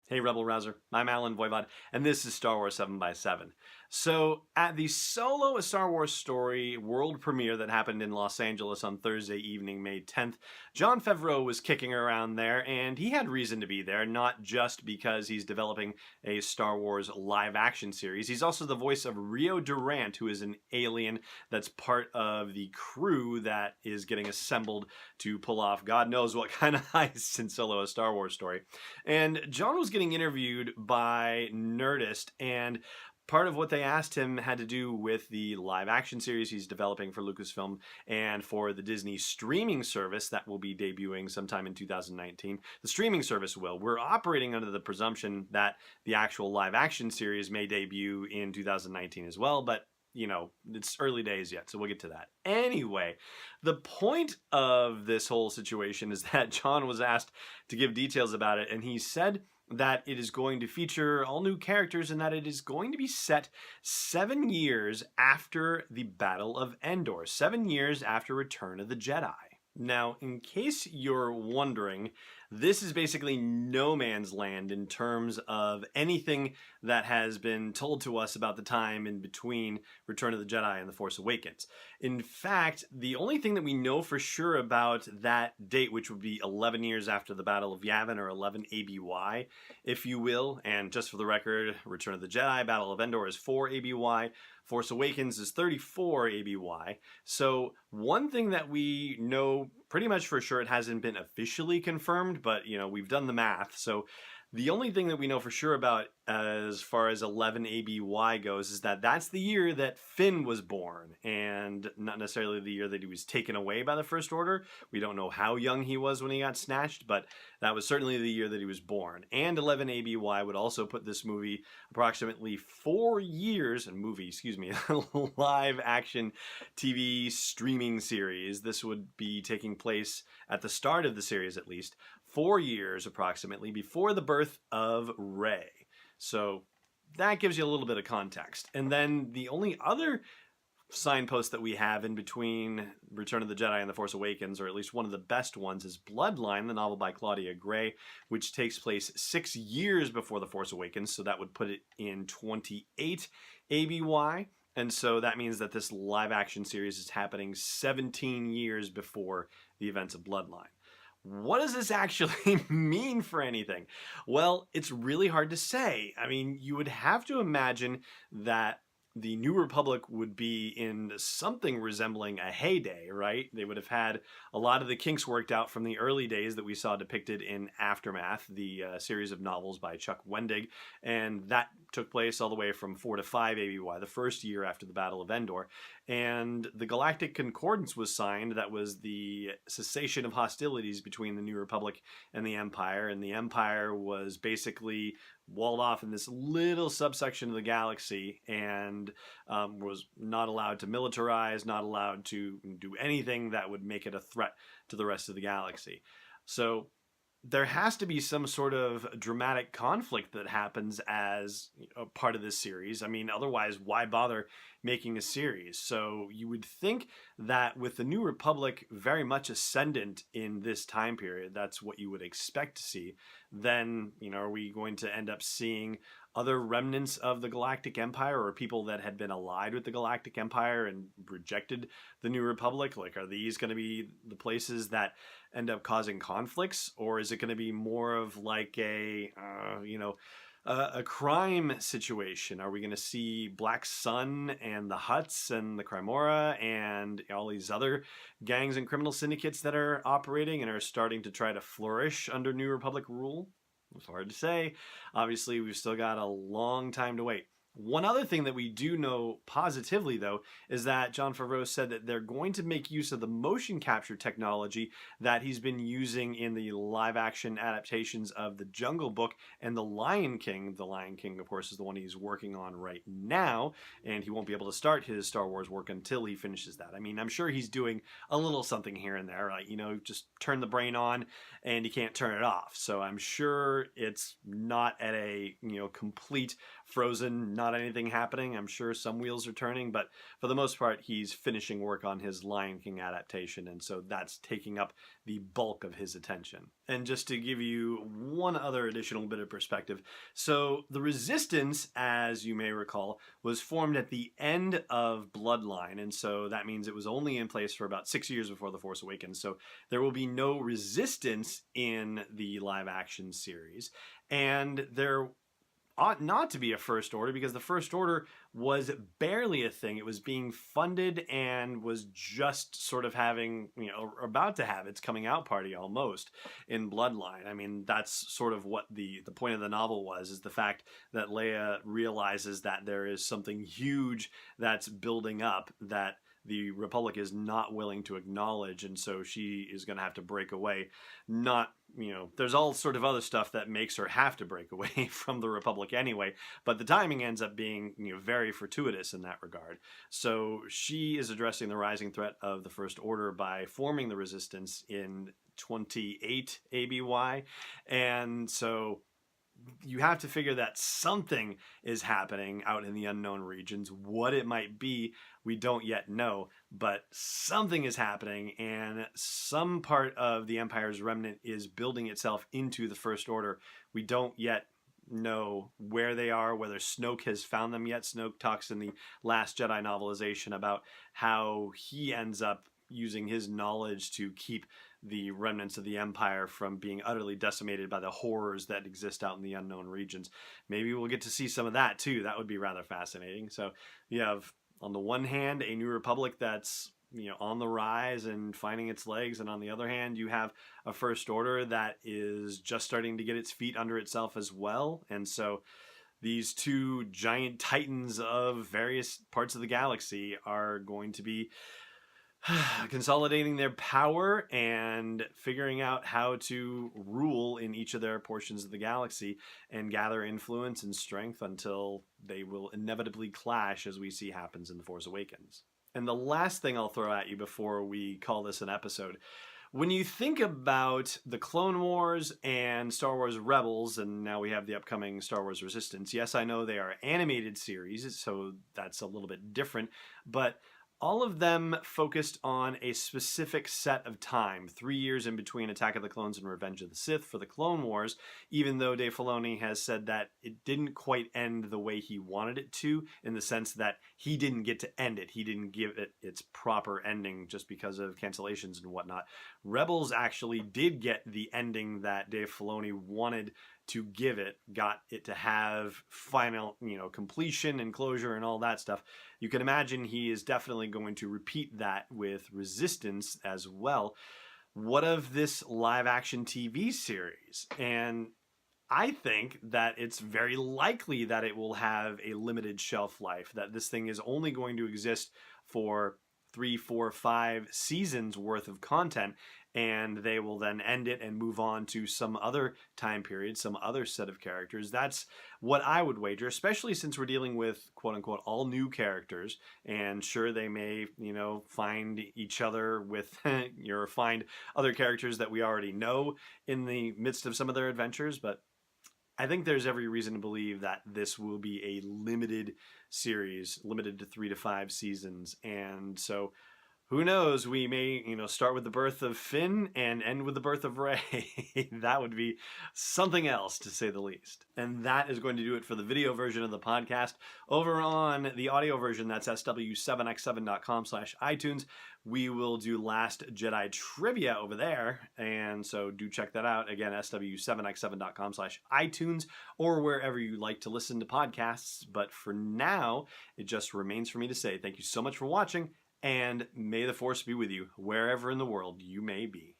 Hey, Rebel Rouser. I'm Alan Voivod, and this is Star Wars 7 by 7. So, at the Solo: A Star Wars Story world premiere that happened in Los Angeles on Thursday evening, May 10th, Jon Favreau was kicking around there, and he had reason to be there, not just because he's developing a Star Wars live action series. He's also the voice of Rio Durant, who is an alien that's part of the crew that is getting assembled to pull off God knows what kind of heists in Solo: A Star Wars Story. And John was getting interviewed by Nerdist, and part of what they asked him had to do with the live action series he's developing for Lucasfilm and for the Disney streaming service that will be debuting sometime in 2019. The streaming service will. We're operating under the presumption that the actual live action series may debut in 2019 as well, but it's early days yet, so we'll get to that. Anyway, the point of this whole situation is that John was asked to give details about it, and he said that it is going to feature all new characters and that it is going to be set 7 years after the Battle of Endor, 7 years after Return of the Jedi. Now, in case you're wondering, this is basically no man's land in terms of anything that has been told to us about the time in between Return of the Jedi and The Force Awakens. In fact, the only thing that we know for sure about that date, which would be 11 years after the Battle of Yavin, or 11 ABY, if you will, and just for the record, Return of the Jedi, Battle of Endor is 4 ABY, Force Awakens is 34 ABY. So one thing that we know pretty much for sure, it hasn't been officially confirmed, but we've done the math. So the only thing that we know for sure about as far as 11 ABY goes is that that's the year that Finn was born, and not necessarily the year that he was taken away by the First Order. We don't know how young he was when he got snatched, but that was certainly the year that he was born. And 11 ABY would also put this movie approximately 4 years, live action TV streaming series. This would be taking place at the start of the series, at least 4 years approximately before the birth of Rey. So that gives you a little bit of context. And then the only other signpost that we have in between Return of the Jedi and The Force Awakens, or at least one of the best ones, is Bloodline, the novel by Claudia Gray, which takes place 6 years before The Force Awakens. So that would put it in 28 ABY. And so that means that this live action series is happening 17 years before the events of Bloodline. What does this actually mean for anything? Well, it's really hard to say. I mean, you would have to imagine that the New Republic would be in something resembling a heyday, right? They would have had a lot of the kinks worked out from the early days that we saw depicted in Aftermath, the series of novels by Chuck Wendig, and that took place all the way from 4 to 5 ABY, the first year after the Battle of Endor. And the Galactic Concordance was signed. That was the cessation of hostilities between the New Republic and the Empire, and the Empire was basically walled off in this little subsection of the galaxy and was not allowed to militarize, not allowed to do anything that would make it a threat to the rest of the galaxy. So there has to be some sort of dramatic conflict that happens as a part of this series. I mean, otherwise, why bother making a series? So you would think that with the New Republic very much ascendant in this time period, that's what you would expect to see. Then, are we going to end up seeing other remnants of the Galactic Empire, or people that had been allied with the Galactic Empire and rejected the New Republic? Like, are these going to be the places that end up causing conflicts, or is it going to be more of like a crime situation? Are we going to see Black Sun and the Hutts and the Crimora and all these other gangs and criminal syndicates that are operating and are starting to try to flourish under New Republic rule? It's hard to say. Obviously, we've still got a long time to wait. One other thing that we do know positively, though, is that Jon Favreau said that they're going to make use of the motion capture technology that he's been using in the live-action adaptations of The Jungle Book and The Lion King. The Lion King, of course, is the one he's working on right now, and he won't be able to start his Star Wars work until he finishes that. I mean, I'm sure he's doing a little something here and there, like, just turn the brain on and you can't turn it off. So I'm sure it's not at a, complete frozen, not anything happening. I'm sure some wheels are turning, but for the most part, he's finishing work on his Lion King adaptation, and so that's taking up the bulk of his attention. And just to give you one other additional bit of perspective, so the Resistance, as you may recall, was formed at the end of Bloodline, and so that means it was only in place for about 6 years before The Force Awakens, so there will be no Resistance in the live-action series, and there ought not to be a First Order because the First Order was barely a thing. It was being funded and was just sort of having, about to have its coming out party almost in Bloodline. I mean, that's sort of what the point of the novel was, is the fact that Leia realizes that there is something huge that's building up that the Republic is not willing to acknowledge, and so she is going to have to break away. Not, there's all sort of other stuff that makes her have to break away from the Republic anyway, but the timing ends up being, very fortuitous in that regard. So she is addressing the rising threat of the First Order by forming the Resistance in 28 ABY, and so you have to figure that something is happening out in the unknown regions. What it might be, we don't yet know, but something is happening, and some part of the Empire's remnant is building itself into the First Order. We don't yet know where they are, whether Snoke has found them yet. Snoke talks in the Last Jedi novelization about how he ends up using his knowledge to keep the remnants of the Empire from being utterly decimated by the horrors that exist out in the unknown regions. Maybe we'll get to see some of that too. That would be rather fascinating. So you have, on the one hand, a New Republic that's on the rise and finding its legs, and on the other hand, you have a First Order that is just starting to get its feet under itself as well. And so these two giant titans of various parts of the galaxy are going to be consolidating their power and figuring out how to rule in each of their portions of the galaxy and gather influence and strength until they will inevitably clash, as we see happens in The Force Awakens. And the last thing I'll throw at you before we call this an episode: when you think about the Clone Wars and Star Wars Rebels, and now we have the upcoming Star Wars Resistance, yes, I know they are animated series, so that's a little bit different, but all of them focused on a specific set of time, 3 years in between Attack of the Clones and Revenge of the Sith for the Clone Wars, even though Dave Filoni has said that it didn't quite end the way he wanted it to, in the sense that he didn't get to end it. He didn't give it its proper ending just because of cancellations and whatnot. Rebels actually did get the ending that Dave Filoni wanted to give it, got it to have final, completion and closure and all that stuff. You can imagine he is definitely going to repeat that with Resistance as well. What of this live action TV series? And I think that it's very likely that it will have a limited shelf life, that this thing is only going to exist for 3, 4, 5 seasons worth of content, and they will then end it and move on to some other time period, some other set of characters. That's what I would wager, especially since we're dealing with quote-unquote all new characters, and sure, they may, find each other with, or find other characters that we already know in the midst of some of their adventures, but I think there's every reason to believe that this will be a limited series, limited to 3 to 5 seasons. And so who knows, we may, start with the birth of Finn and end with the birth of Rey. That would be something else, to say the least. And that is going to do it for the video version of the podcast. Over on the audio version, that's sw7x7.com/iTunes. We will do Last Jedi trivia over there. And so do check that out. Again, sw7x7.com/iTunes, or wherever you like to listen to podcasts. But for now, it just remains for me to say thank you so much for watching, and may the Force be with you wherever in the world you may be.